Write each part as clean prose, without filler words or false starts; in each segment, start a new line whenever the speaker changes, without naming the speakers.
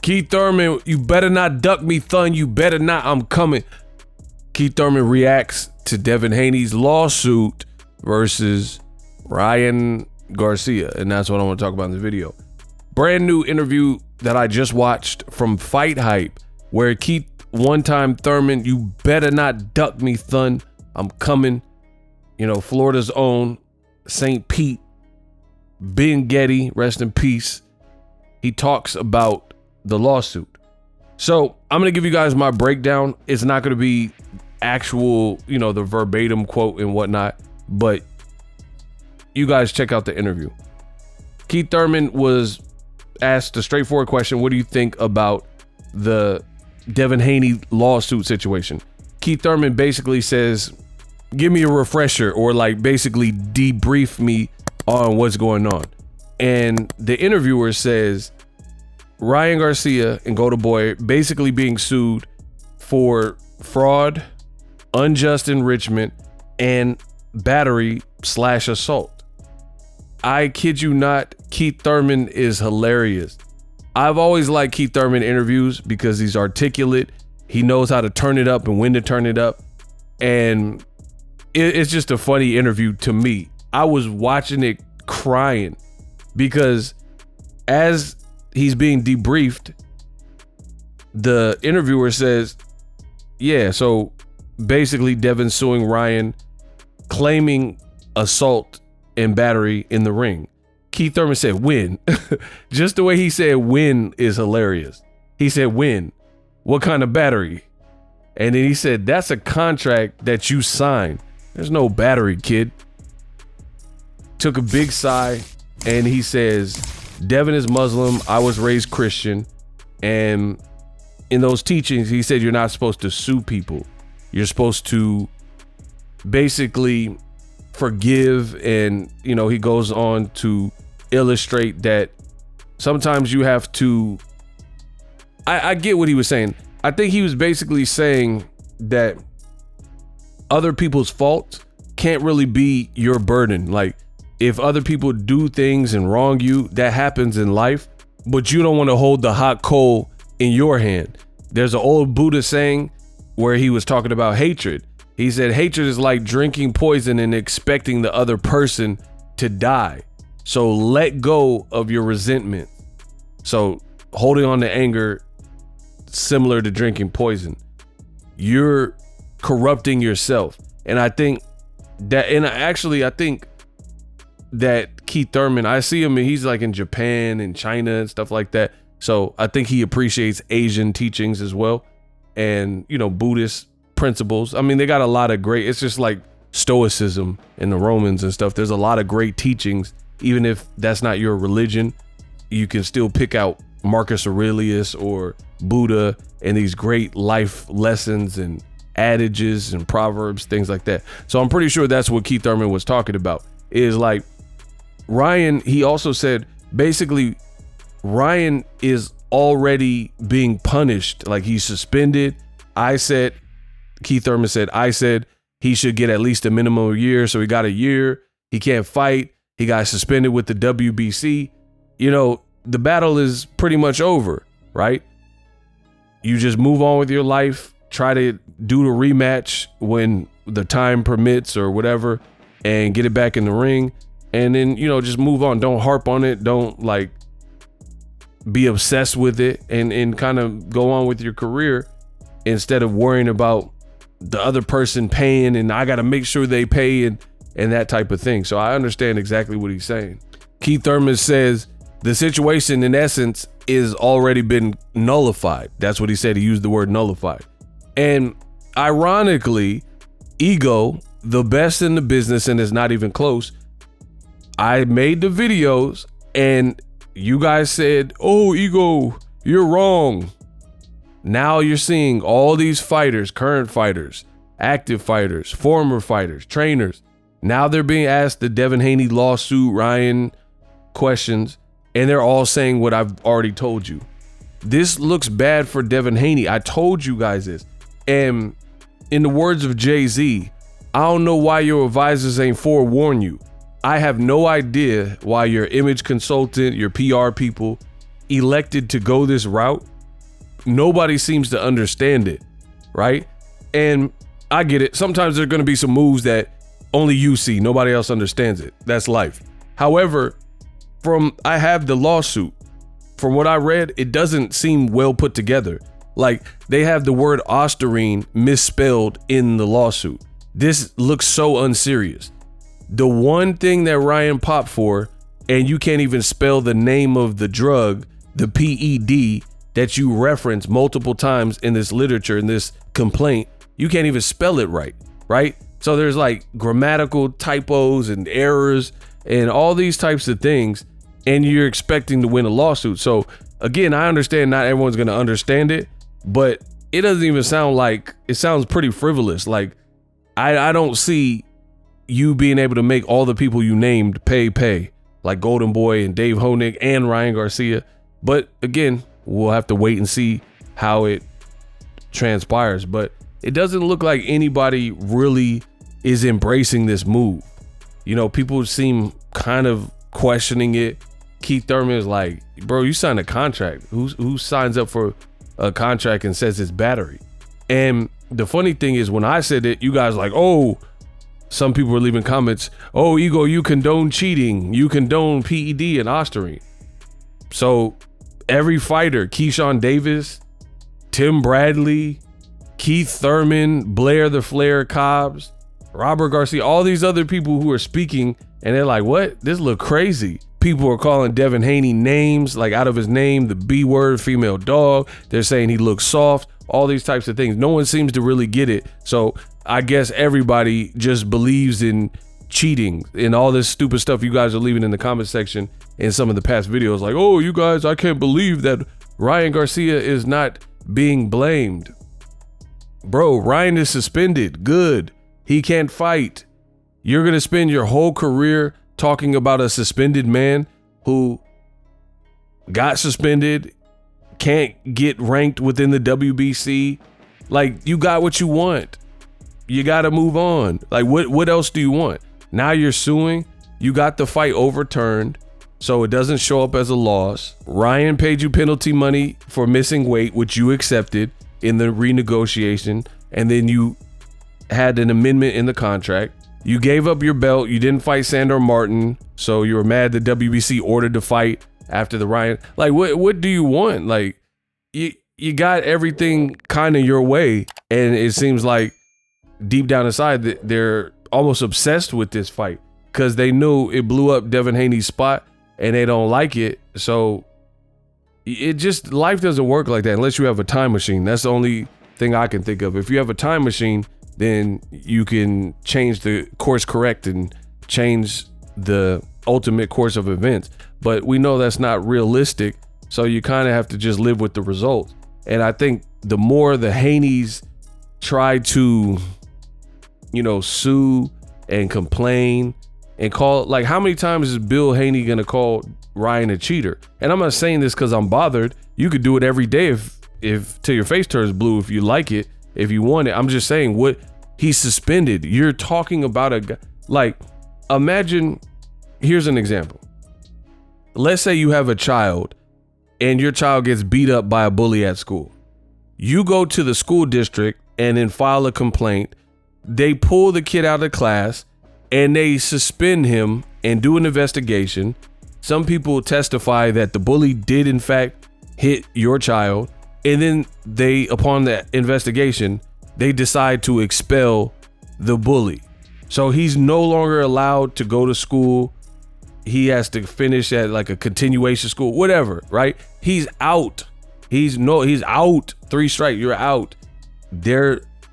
Keith Thurman, you better not duck me, Thun. You better not. I'm coming. Keith Thurman reacts to Devin Haney's lawsuit versus Ryan Garcia. And that's what I want to talk about in the video. Brand new interview that I just watched from Fight Hype, where Keith, one time Thurman, you better not duck me, Thun. I'm coming. You know, Florida's own St. Pete, Ben Getty, rest in peace. He talks about the lawsuit. So I'm going to give you guys my breakdown. It's not going to be actual, you know, the verbatim quote and whatnot, but you guys check out the interview. Keith Thurman was asked a straightforward question. What do you think about the Devin Haney lawsuit situation? Keith Thurman basically says, give me a refresher, or like basically debrief me on what's going on. And the interviewer says Ryan Garcia and Golden Boy basically being sued for fraud, unjust enrichment, and battery/assault. I kid you not, Keith Thurman is hilarious. I've always liked Keith Thurman interviews because he's articulate. He knows how to turn it up and when to turn it up. And it's just a funny interview to me. I was watching it crying because as he's being debriefed, the interviewer says, yeah, so basically Devin's suing Ryan, claiming assault and battery in the ring. Keith Thurman said, win. Just the way he said win is hilarious. He said, win. What kind of battery? And then he said, that's a contract that you signed. There's no battery, kid. Took a big sigh, and he says, Devin is Muslim. I was raised Christian. And in those teachings, he said, you're not supposed to sue people. You're supposed to basically forgive. And, you know, he goes on to illustrate that sometimes you have to, I get what he was saying. I think he was basically saying that other people's faults can't really be your burden. Like, if other people do things and wrong you, that happens in life, but you don't want to hold the hot coal in your hand. There's an old Buddha saying where he was talking about hatred. He said, hatred is like drinking poison and expecting the other person to die. So let go of your resentment. So holding on to anger, similar to drinking poison, you're corrupting yourself. And I think that, and I think that Keith Thurman, I see him and he's like in Japan and China and stuff like that. So I think he appreciates Asian teachings as well. And, you know, Buddhist principles. I mean, they got a lot of great, it's just like Stoicism and the Romans and stuff. There's a lot of great teachings. Even if that's not your religion, you can still pick out Marcus Aurelius or Buddha and these great life lessons and adages and proverbs, things like that. So I'm pretty sure that's what Keith Thurman was talking about, is like Ryan. He also said basically Ryan is already being punished. Like, he's suspended. Keith Thurman said, I said he should get at least a minimum of a year. So he got a year. He can't fight. He got suspended with the WBC. You know, the battle is pretty much over, right? You just move on with your life, try to do the rematch when the time permits or whatever, and get it back in the ring. And then, you know, just move on. Don't harp on it. Don't like be obsessed with it, and kind of go on with your career instead of worrying about the other person paying and I got to make sure they pay and that type of thing. So I understand exactly what he's saying. Keith Thurman says the situation in essence is already been nullified. That's what he said. He used the word nullified. And ironically, Ego, the best in the business, and it's not even close. I made the videos and you guys said, oh, Ego, you're wrong. Now you're seeing all these fighters, current fighters, active fighters, former fighters, trainers. Now they're being asked the Devin Haney lawsuit, Ryan questions, and they're all saying what I've already told you. This looks bad for Devin Haney. I told you guys this. And in the words of Jay-Z, I don't know why your advisors ain't forewarned you. I have no idea why your image consultant, your PR people, elected to go this route, nobody seems to understand it, right? And I get it. Sometimes there's going to be some moves that only you see. Nobody else understands it. That's life. However, I have the lawsuit. From what I read, it doesn't seem well put together. Like, they have the word Osterine misspelled in the lawsuit. This looks so unserious. The one thing that Ryan popped for, and you can't even spell the name of the drug, the PED, that you reference multiple times in this literature, in this complaint, you can't even spell it right? So there's like grammatical typos and errors and all these types of things, and you're expecting to win a lawsuit. So again, I understand not everyone's going to understand it, but it doesn't even sound like, it sounds pretty frivolous. Like, I don't see you being able to make all the people you named pay, like Golden Boy and Dave Honig and Ryan Garcia. But again, we'll have to wait and see how it transpires. But it doesn't look like anybody really is embracing this move. You know, people seem kind of questioning it. Keith Thurman is like, bro, you signed a contract. Who signs up for a contract and says it's battery? And the funny thing is, when I said it, you guys like, oh, some people were leaving comments, oh, Ego, you condone cheating. You condone PED and Osterine. So every fighter, Keyshawn Davis, Tim Bradley, Keith Thurman, Blair the Flair Cobbs, Robert Garcia, all these other people who are speaking, and they're like, what? This look crazy. People are calling Devin Haney names, like out of his name, the B word, female dog. They're saying he looks soft, all these types of things. No one seems to really get it. So I guess everybody just believes in cheating and all this stupid stuff you guys are leaving in the comment section in some of the past videos. Like, oh, you guys, I can't believe that Ryan Garcia is not being blamed. Bro, Ryan is suspended. Good. He can't fight. You're going to spend your whole career talking about a suspended man who got suspended, can't get ranked within the WBC. Like, you got what you want. You got to move on. Like, what else do you want? Now you're suing. You got the fight overturned, so it doesn't show up as a loss. Ryan paid you penalty money for missing weight, which you accepted in the renegotiation, and then you had an amendment in the contract. You gave up your belt. You didn't fight Sandor Martin, so you were mad the WBC ordered the fight after the Ryan. Like, what do you want? Like, you got everything kind of your way, and it seems like deep down inside that they're almost obsessed with this fight because they knew it blew up Devin Haney's spot, and they don't like it. So it just, life doesn't work like that unless you have a time machine. That's the only thing I can think of. If you have a time machine, then you can change the course correct and change the ultimate course of events. But we know that's not realistic, so you kind of have to just live with the results. And I think the more the Haneys try to, you know, sue and complain and call, like, how many times is Bill Haney gonna call Ryan a cheater? And I'm not saying this because I'm bothered. You could do it every day if till your face turns blue, if you like it, if you want it. I'm just saying, what, he's suspended. You're talking about a guy, like, imagine, here's an example. Let's say you have a child and your child gets beat up by a bully at school. You go to the school district and then file a complaint. They pull the kid out of class and they suspend him and do an investigation. Some people testify that the bully did in fact hit your child. And then they, upon that investigation, they decide to expel the bully. So he's no longer allowed to go to school. He has to finish at like a continuation school, whatever, right? He's out. He's out. 3 strike, you're out. He's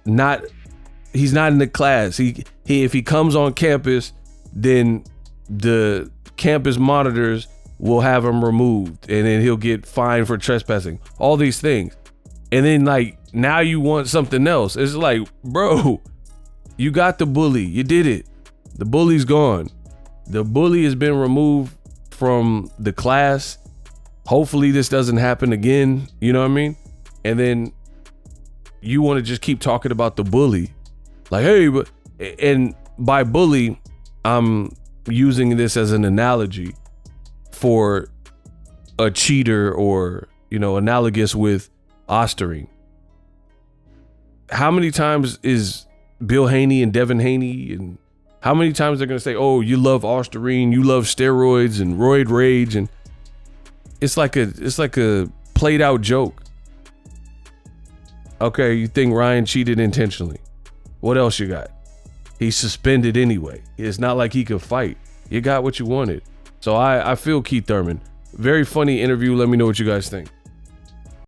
not in the class. He if he comes on campus, then the campus monitors will have him removed, and then he'll get fined for trespassing, all these things. And then, like, now you want something else. It's like, bro, you got the bully. You did it. The bully's gone. The bully has been removed from the class. Hopefully this doesn't happen again. You know what I mean? And then you want to just keep talking about the bully. Like, hey, but, and by bully, I'm using this as an analogy for a cheater or, you know, analogous with Osterine. How many times is Bill Haney and Devin Haney, and how many times they're going to say, oh, you love Osterine, you love steroids and roid rage, and it's like a played out joke. Okay, you think Ryan cheated intentionally. What else you got? He's suspended anyway. It's not like he could fight. You got what you wanted. So I feel Keith Thurman. Very funny interview. Let me know what you guys think.